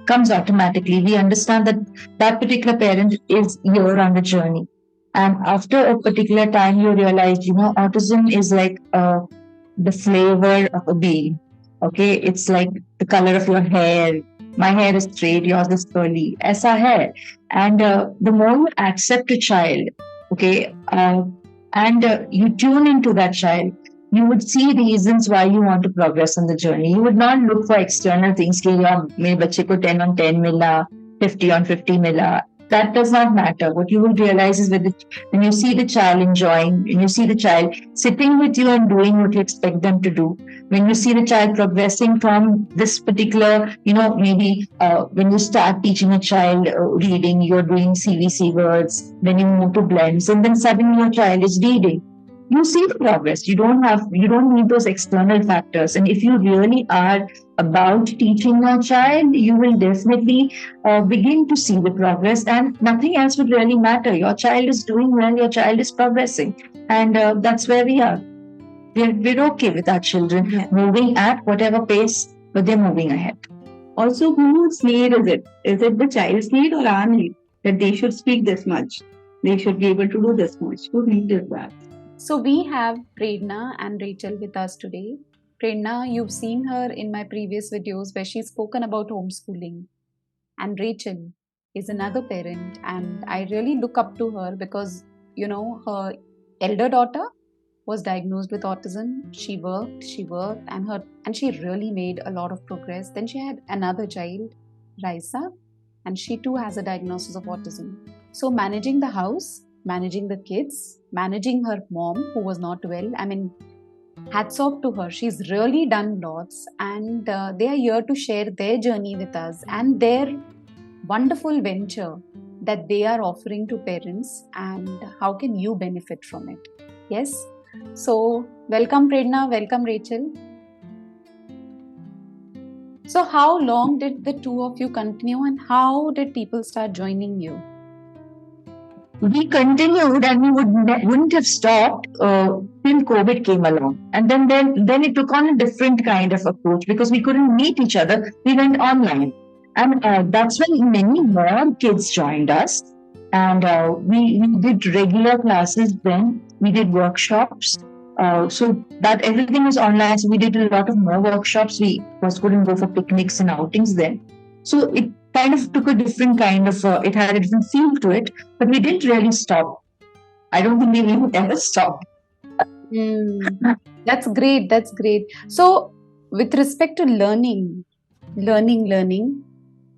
comes automatically. We understand that that particular parent is here on the journey. And after a particular time, you realize, autism is like the flavor of a bean. Okay, it's like the color of your hair. My hair is straight, yours is curly. Aisa hai. And the more you accept a child, okay, and you tune into that child, you would see reasons why you want to progress on the journey. You would not look for external things. Ki, mere bachche ko 10 on 10 mila, 50 on 50 mila. That does not matter. What you will realize is when you see the child enjoying, when you see the child sitting with you and doing what you expect them to do, when you see the child progressing from this particular, maybe when you start teaching a child reading, you're doing CVC words, then you move to blends, and then suddenly your child is reading. You see the progress. You don't need those external factors. And if you really are about teaching your child, you will definitely begin to see the progress, and nothing else would really matter. Your child is doing well, your child is progressing, and that's where we are. We're okay with our children moving at whatever pace, but they're moving ahead. Also, whose need is it? Is it the child's need or our need? That they should speak this much, they should be able to do this much. Whose need is that? So we have Prerana and Rachel with us today. Prerana, you've seen her in my previous videos where she's spoken about homeschooling. And Rachel is another parent, and I really look up to her because, her elder daughter was diagnosed with autism. She worked, and she really made a lot of progress. Then she had another child, Raisa, and she too has a diagnosis of autism. So managing the house, managing the kids, managing her mom who was not well, hats off to her. She's really done lots, and they are here to share their journey with us and their wonderful venture that they are offering to parents, and how can you benefit from it. Yes, so welcome Prerana, welcome Rachel. So how long did the two of you continue, and how did people start joining you? We continued, and we wouldn't have stopped till COVID came along. And then it took on a different kind of approach because we couldn't meet each other. We went online. And that's when many more kids joined us. And we did regular classes then. We did workshops. So that everything was online. So we did a lot of more workshops. We couldn't go for picnics and outings then. So it kind of took a different kind of, it had a different feel to it, but we didn't really stop. I don't think we would ever stop. That's great. That's great. So with respect to learning,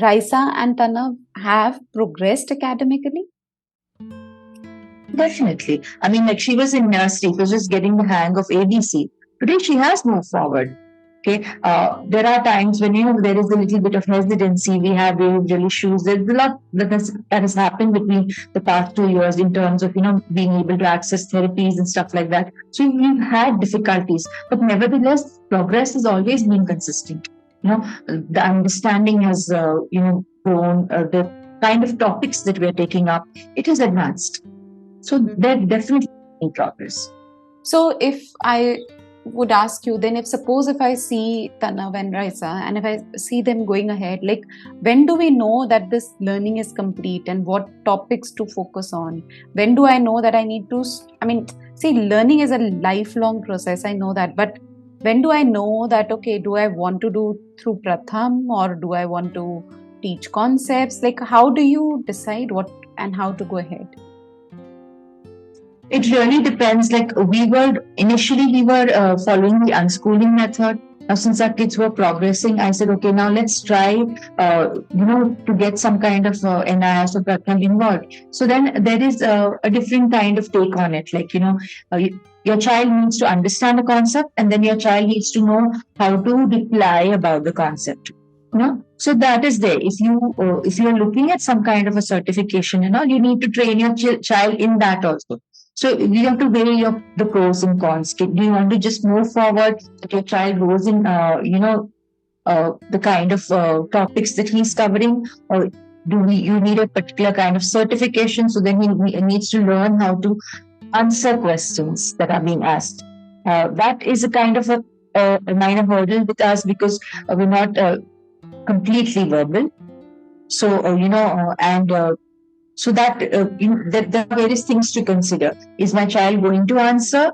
Raisa and Tanav have progressed academically? Definitely. She was in nursery, so just getting the hang of ABC. Today she has moved forward. Okay, there are times when there is a little bit of hesitancy. We have behavioral issues. There's a lot that has happened between the past 2 years in terms of being able to access therapies and stuff like that. So we've had difficulties, but nevertheless, progress has always been consistent. The understanding has grown. The kind of topics that we're taking up, it is advanced. So they're definitely in progress. So if I would ask you then, if I see Tanav and Raisa and if I see them going ahead, like when do we know that this learning is complete and what topics to focus on? When do I know that I need to, learning is a lifelong process, I know that, but when do I know that, okay, do I want to do through Pratham or do I want to teach concepts? Like how do you decide what and how to go ahead? It really depends. Like initially we were following the unschooling method. Now, since our kids were progressing, I said, okay, now let's try, to get some kind of NIS or Pratham involved. So then there is a different kind of take on it. Like, your child needs to understand the concept, and then your child needs to know how to reply about the concept. So that is there. If you're looking at some kind of a certification, you need to train your child in that also. So you have to weigh the pros and cons. Do you want to just move forward that your child goes in, the kind of topics that he's covering, or you need a particular kind of certification? So then he needs to learn how to answer questions that are being asked. That is a kind of a minor hurdle with us because we're not completely verbal. So so that there are various things to consider. Is my child going to answer?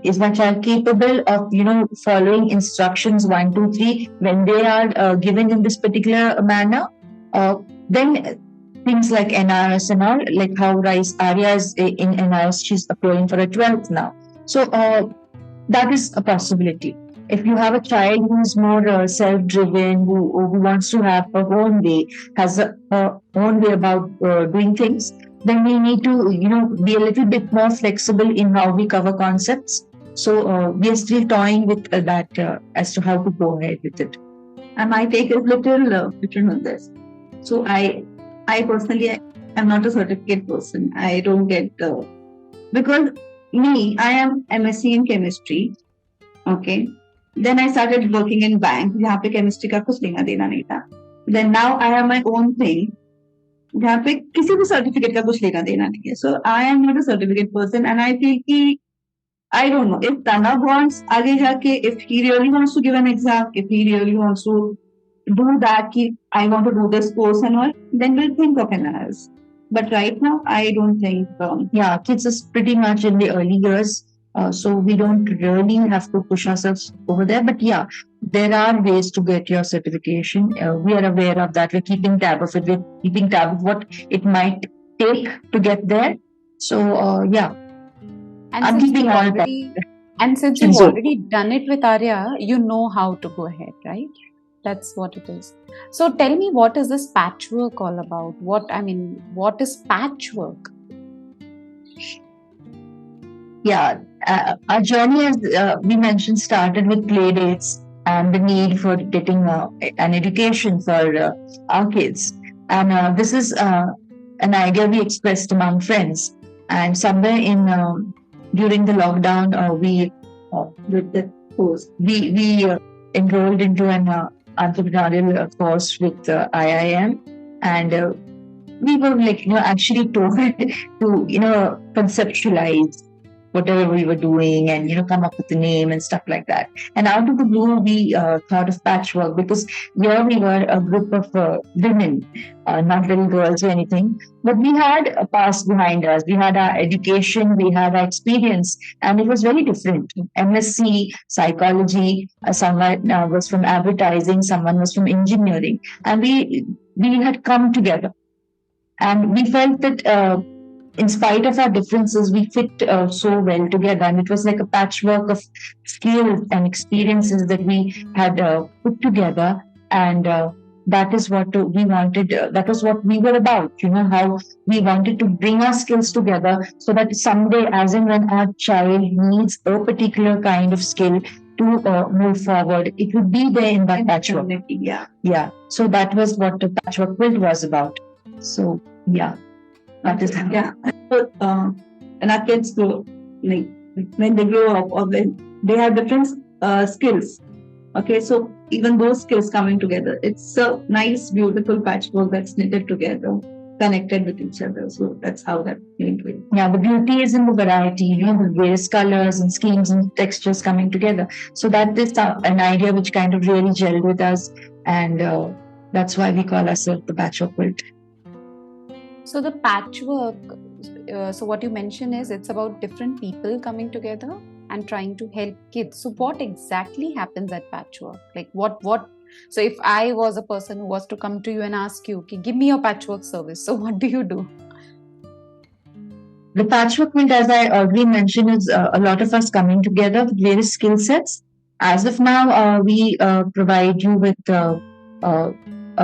Is my child capable of following instructions 1, 2, 3 when they are given in this particular manner? Then things like NRS and all, like how Arya is in NRS, she's applying for a 12th now. So that is a possibility. If you have a child who is more self-driven, who wants to have her own way, has a own way about doing things, then we need to be a little bit more flexible in how we cover concepts. So we are still toying with that as to how to go ahead with it. And my take is little different on this. So I personally am not a certificate person. I don't get because I am MSc in chemistry. Okay. Then I started working in bank. जहाँ पे chemistry का कुछ लेना देना नहीं था. Then now I have my own thing. जहाँ पे किसी भी certificate का कुछ लेना देना नहीं है. So I am not a certificate person, and I feel कि I don't know if Tanav wants आगे जाके, if he really wants to give an exam, if he really wants to do that, कि I want to do this course and all, then we'll think of NRS. But right now, I don't think. Kids is pretty much in the early years. So we don't really have to push ourselves over there. But yeah, there are ways to get your certification. We are aware of that. We're keeping tab of it. We're keeping tab of what it might take to get there. So yeah. And I'm since keeping you've all already, that. and since you've already done it with Arya, you know how to go ahead, right? That's what it is. So tell me, what is this patchwork all about? What is patchwork? Yeah, our journey, as we mentioned, started with play dates and the need for getting an education for our kids. And this is an idea we expressed among friends. And somewhere in during the lockdown, we with the course, we enrolled into an entrepreneurial course with IIM, and we were actually told to conceptualize whatever we were doing and come up with a name and stuff like that. And out of the blue, we thought of Patchwork because here we were a group of women, not little girls or anything, but we had a past behind us. We had our education, we had our experience, and it was very different. MSc psychology, someone was from advertising, someone was from engineering, and we had come together, and we felt that in spite of our differences, we fit so well together. And it was like a patchwork of skills and experiences that we had put together. And that is what we wanted. That was what we were about, how we wanted to bring our skills together so that someday, as and when our child needs a particular kind of skill to move forward, it would be there in that patchwork. Yeah. So that was what the Patchwork quilt was about. So, yeah. That is and our kids grow, like when they grow up, or when they have different skills. Okay, so even those skills coming together, it's a nice, beautiful patchwork that's knitted together, connected with each other. So that's how that came to it. Yeah, the beauty is in the variety, the various colors and schemes and textures coming together. So that is an idea which kind of really gelled with us, and that's why we call ourselves the Patchwork quilt. So the patchwork, so what you mentioned is it's about different people coming together and trying to help kids. So what exactly happens at Patchwork? Like what? So if I was a person who was to come to you and ask you, okay, give me your patchwork service, so what do you do? The Patchwork quilt, as I already mentioned, is a lot of us coming together with various skill sets. As of now, we provide you with a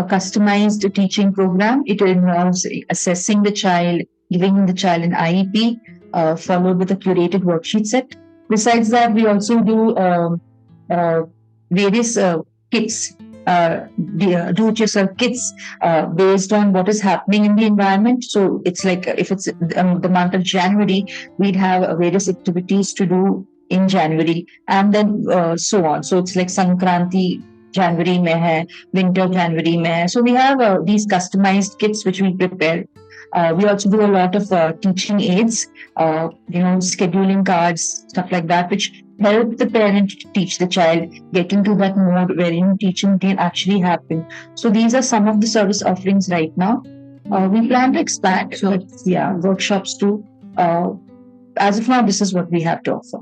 customized teaching program. It involves assessing the child, giving the child an IEP, followed with a curated worksheet set. Besides that, we also do various kits, do-it-yourself kits based on what is happening in the environment. So it's like if it's the month of January, we'd have various activities to do in January, and then so on. So it's like Sankranti January mein hai, winter January mein hai. So we have these customized kits which we prepare. We also do a lot of teaching aids, scheduling cards, stuff like that, which help the parent to teach the child, get into that mode wherein teaching can actually happen. So these are some of the service offerings right now. We plan to expand, but yeah, workshops too. As of now, this is what we have to offer.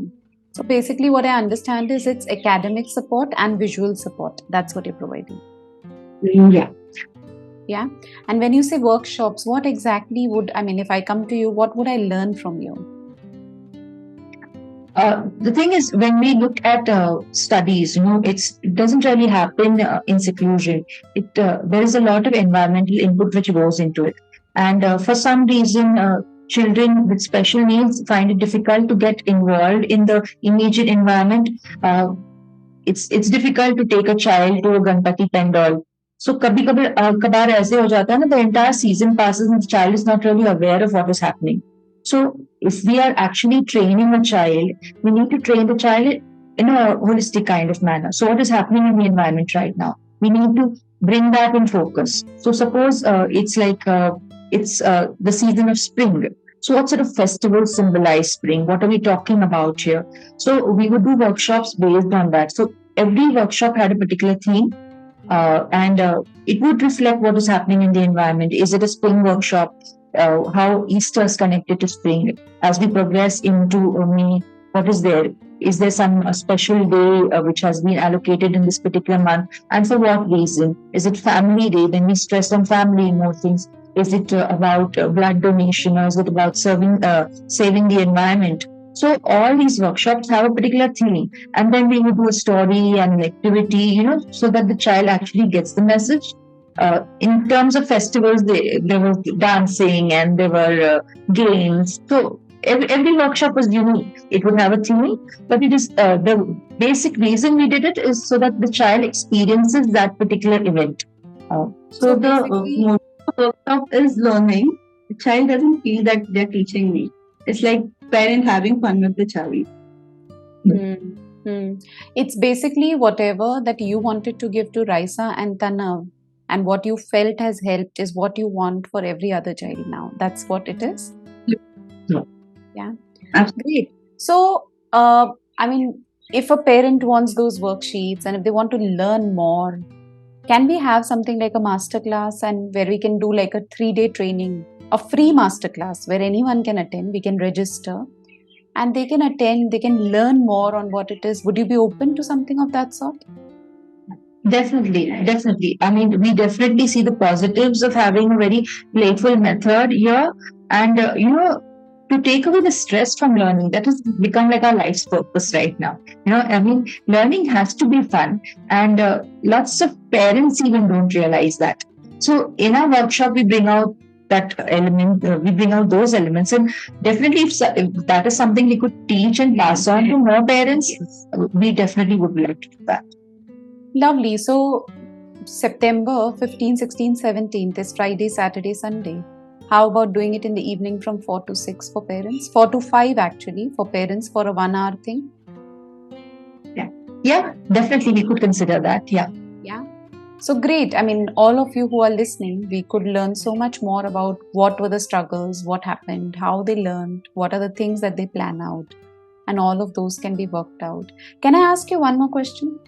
So basically, what I understand is it's academic support and visual support. That's what you're providing. Yeah. Yeah. And when you say workshops, what exactly would, I mean, if I come to you, what would I learn from you? The thing is, when we look at studies, it doesn't really happen in seclusion. There is a lot of environmental input which goes into it, and for some reason, children with special needs find it difficult to get involved in the immediate environment. It's difficult to take a child to a Ganpati pandal. So कभी कभार ऐसे हो जाता है ना, the entire season passes and the child is not really aware of what is happening. So if we are actually training a child, we need to train the child in a holistic kind of manner. So what is happening in the environment right now? We need to bring that in focus. So suppose it's the season of spring. So what sort of festivals symbolize spring? What are we talking about here? So we would do workshops based on that. So every workshop had a particular theme. And it would reflect what is happening in the environment. Is it a spring workshop? How Easter is connected to spring? As we progress into May, what is there? Is there some special day which has been allocated in this particular month? And for what reason? Is it family day? Then we stress on family more things. Is it about blood donation, or is it about saving the environment? So all these workshops have a particular theme, and then we would do a story and an activity, so that the child actually gets the message. In terms of festivals, there was dancing and there were games. So every workshop was unique. It would have a theme, but it is the basic reason we did it is so that the child experiences that particular event. So the workshop is learning. The child doesn't feel that they're teaching me. It's like parent having fun with the child. It's basically whatever that you wanted to give to Raisa and Tanav, and what you felt has helped is what you want for every other child now. That's what it is. Yeah. Great. So, I mean, if a parent wants those worksheets and if they want to learn more, can we have something like a masterclass, and where we can do like a 3-day training, a free masterclass where anyone can attend? We can register and they can attend, they can learn more on what it is. Would you be open to something of that sort? Definitely. I mean, we definitely see the positives of having a very playful method here, and to take away the stress from learning. That has become like our life's purpose right now. I mean, learning has to be fun, and lots of parents even don't realize that. So in our workshop, we bring out that element, we bring out those elements, and definitely if that is something we could teach and pass on to more parents, we definitely would like to do that. Lovely. So September 15, 16, 17th is Friday, Saturday, Sunday. How about doing it in the evening from 4 to 6 for parents? 4 to 5 actually for parents, for a 1-hour thing? Yeah, definitely we could consider that. Yeah. So great. I mean, all of you who are listening, we could learn so much more about what were the struggles, what happened, how they learned, what are the things that they plan out, and all of those can be worked out. Can I ask you one more question?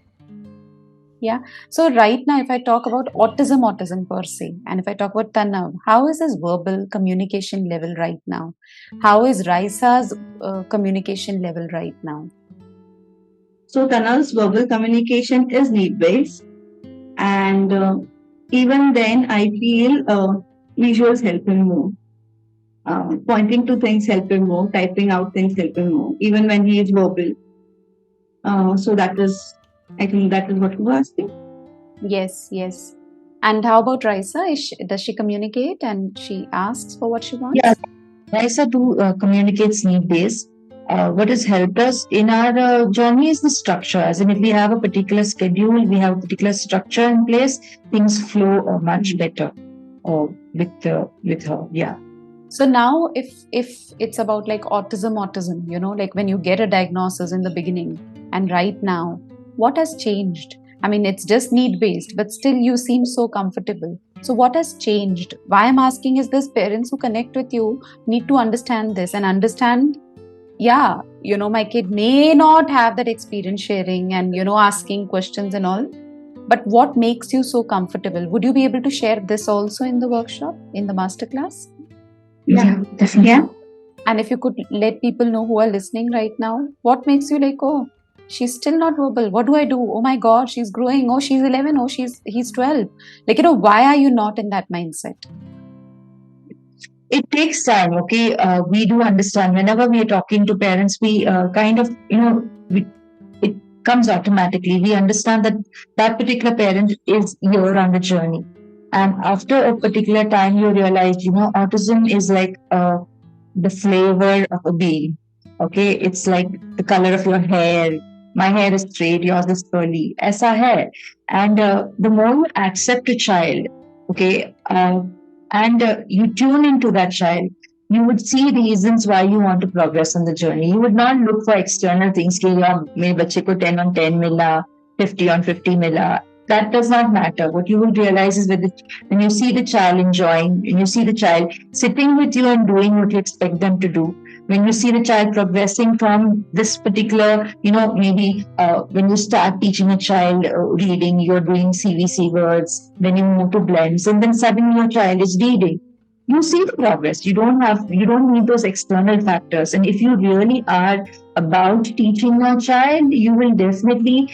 Yeah. So right now, if I talk about autism per se, and if I talk about Tanav, how is his verbal communication level right now? How is Raisa's communication level right now? So Tanav's verbal communication is need-based, and even then, I feel visuals help him more. Pointing to things help him more. Typing out things help him more, even when he is verbal. So that is. I think that is what you were asking. Yes. And how about Raisa? Does she communicate and she asks for what she wants? Yeah, Raisa too communicates need-based. What has helped us in our journey is the structure. As in, if we have a particular schedule, we have a particular structure in place, things flow much better with her. Yeah. So now, if it's about like autism, like when you get a diagnosis in the beginning and right now, what has changed? I mean, it's just need-based, but still you seem so comfortable. So what has changed? Why I'm asking is this: parents who connect with you need to understand this and understand yeah, my kid may not have that experience sharing and, asking questions and all. But what makes you so comfortable? Would you be able to share this also in the workshop, in the masterclass? Yeah, definitely. Yeah. And if you could let people know who are listening right now, what makes you like, oh, she's still not verbal. What do I do? Oh my God, she's growing. Oh, she's 11. Oh, he's 12. Like, why are you not in that mindset? It takes time. Okay, we do understand. Whenever we are talking to parents, we kind of, it comes automatically. We understand that that particular parent is here on the journey, and after a particular time, you realize, autism is like the flavor of a bean. Okay, it's like the color of your hair. My hair is straight, yours is curly. Aisa hai. And the more you accept a child, okay, and you tune into that child, you would see reasons why you want to progress on the journey. You would not look for external things. Ki, "Yeah, mere bachche ko 10 on 10 mila, 50 on 50 mila." That does not matter. What you will realize is that when you see the child enjoying, when you see the child sitting with you and doing what you expect them to do, when you see the child progressing from this particular, maybe when you start teaching a child reading, you're doing CVC words, then you move to blends, and then suddenly your child is reading. You see the progress. You don't need those external factors. And if you really are about teaching a child, you will definitely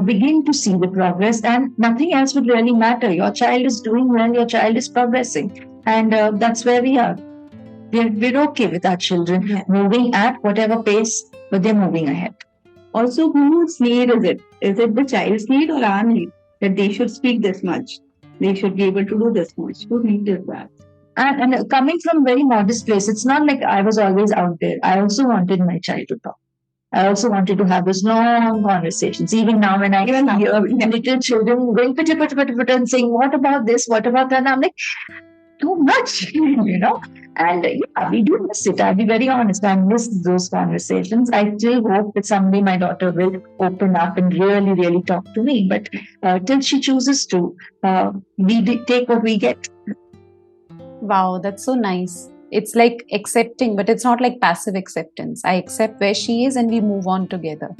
begin to see the progress, and nothing else would really matter. Your child is doing well, your child is progressing, and that's where we are. We're okay with our children moving at whatever pace, but they're moving ahead. Also, whose need is it? Is it the child's need or our need? That they should speak this much. They should be able to do this much. Who need is that? And coming from a very modest place, it's not like I was always out there. I also wanted my child to talk. I also wanted to have those long conversations. Even now, when I hear little children going put and saying, "What about this? What about that?" And I'm like, too much, And yeah, we do miss it. I'll be very honest. I miss those conversations. I still hope that someday my daughter will open up and really, really talk to me. But till she chooses to, we take what we get. Wow, that's so nice. It's like accepting, but it's not like passive acceptance. I accept where she is and we move on together.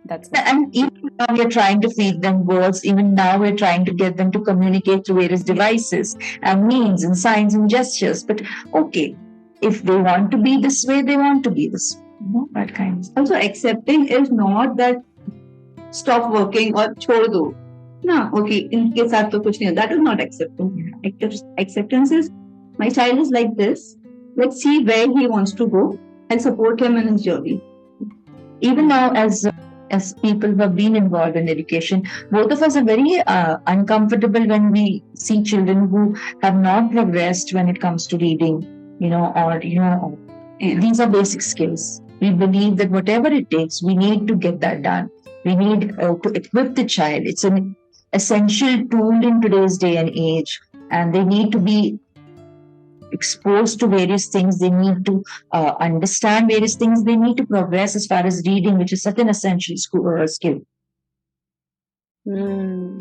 That's nice. And even now we're trying to feed them words. Even now we're trying to get them to communicate through various devices and means and signs and gestures. But okay, if they want to be this way, they want to be this way. That kind. Also, accepting is not that stop working or छोड़ दो. No, okay, इनके साथ तो कुछ नहीं है. That is not acceptance. Acceptance is my child is like this. Let's see where he wants to go and support him in his journey. Even now, as people who have been involved in education, both of us are very uncomfortable when we see children who have not progressed when it comes to reading, these are basic skills. We believe that whatever it takes, we need to get that done. We need to equip the child. It's an essential tool in today's day and age, and they need to be exposed to various things. They need to understand various things. They need to progress as far as reading, which is such an essential skill. Do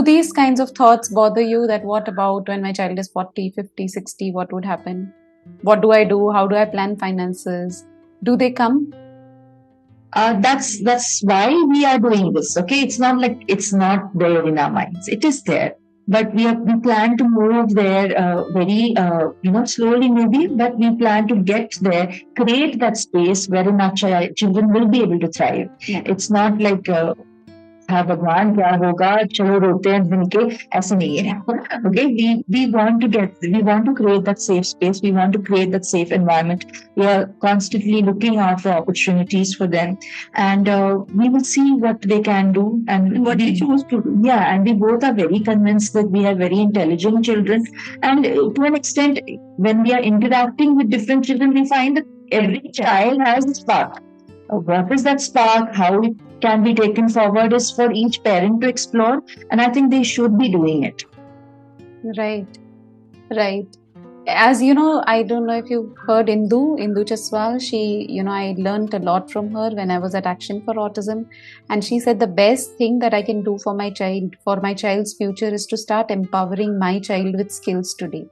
these kinds of thoughts bother you, that what about when my child is 40, 50, 60, what would happen? What do I do? How do I plan finances? Do they come? That's why we are doing this. Okay, it's not like it's not there in our minds. It is there. But we plan to move there very, slowly maybe, but we plan to get there, create that space wherein our children will be able to thrive. Yeah. It's not like, हाँ भगवान क्या होगा चलो रोते हैं दिन के ऐसे नहीं है. Okay, we want to create that safe space. We want to create that safe environment. We are constantly looking out for opportunities for them, and we will see what they can do and what they choose to do. Yeah, and we both are very convinced that we have very intelligent children, and to an extent, when we are interacting with different children, we find that every child has a spark. What is that spark? How it can be taken forward is for each parent to explore, and I think they should be doing it. Right. As you know, I don't know if you heard Indu Chaswal. She, I learned a lot from her when I was at Action for Autism, and she said the best thing that I can do for my child's future, is to start empowering my child with skills today.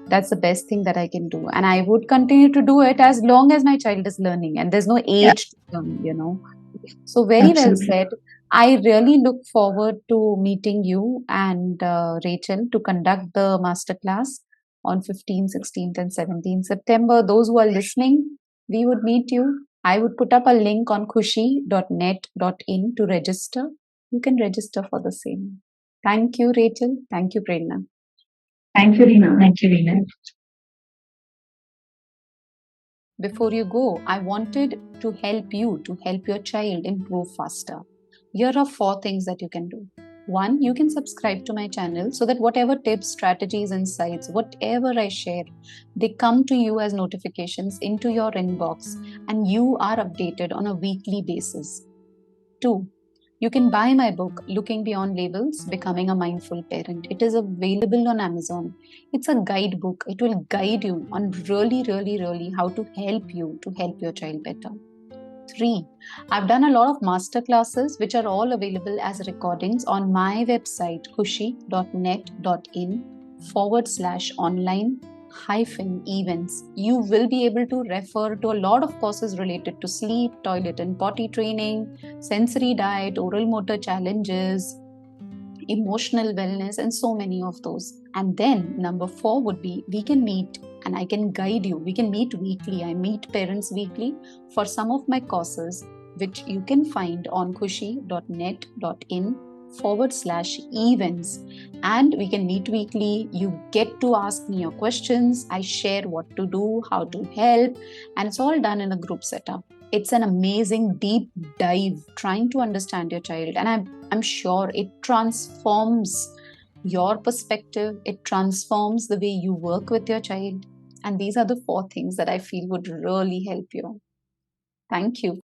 That's the best thing that I can do. And I would continue to do it as long as my child is learning, and there's no age to learn. So, very well Absolutely. said. I really look forward to meeting you and Rachel to conduct the masterclass on 15th, 16th, and 17th September. Those who are listening, we would meet you. I would put up a link on khushi.net.in to register. You can register for the same. Thank you, Rachel. Thank you, Prerana. Thank you, Reena. Thank you, Reena. Before you go, I wanted to help you to help your child improve faster. Here are 4 things that you can do. 1, you can subscribe to my channel so that whatever tips, strategies, insights, whatever I share, they come to you as notifications into your inbox and you are updated on a weekly basis. 2, you can buy my book, Looking Beyond Labels, Becoming a Mindful Parent. It is available on Amazon. It's a guidebook. It will guide you on really how to help you to help your child better. 3, I've done a lot of masterclasses which are all available as recordings on my website, khushi.net.in/online-events. You will be able to refer to a lot of courses related to sleep, toilet and potty training, sensory diet, oral motor challenges, emotional wellness, and so many of those. And then number 4 would be we can meet and I can guide you. We can meet weekly. I meet parents weekly for some of my courses, which you can find on khushi.net.in/events. And we can meet weekly. You get to ask me your questions. I share what to do, how to help, and it's all done in a group setup. It's an amazing deep dive trying to understand your child. And I'm sure it transforms your perspective. It transforms the way you work with your child. And these are the 4 things that I feel would really help you. Thank you.